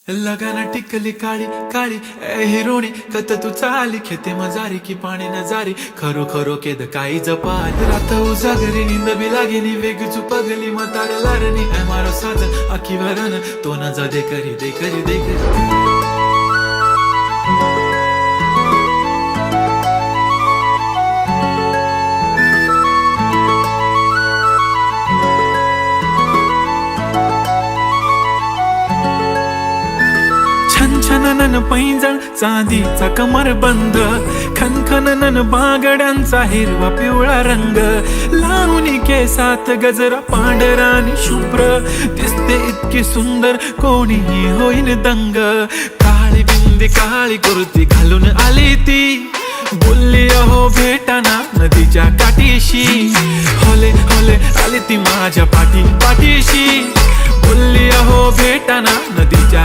लगाना टिकली काळी काळी ए हिरोणी कत तू चाली खेते मजारी की पाणी नजारी खरो खरो केद काही जपाल रात उजागरी निंद बी लागेनी वेग चुपगली मतार लारणी ए मारो साज आखी वरन तो न जा दे करी दे करी दे करी छनछननन पैंजण चांदीचा कमर बंद खनखननन बागड्यांचा हिरवा पिवळा रंग लावणी केसात गजरा पांढरा आणि शुभ्र दिसते इतकी सुंदर कोणीही होईन दंग काळी बिंदी काळी कुर्ती घालून आली ती बोलली अहो भेटाना नदीच्या काठीशी होले होले आली ती माझ्या पाठीशी बोलली अहो भेटाना नदीच्या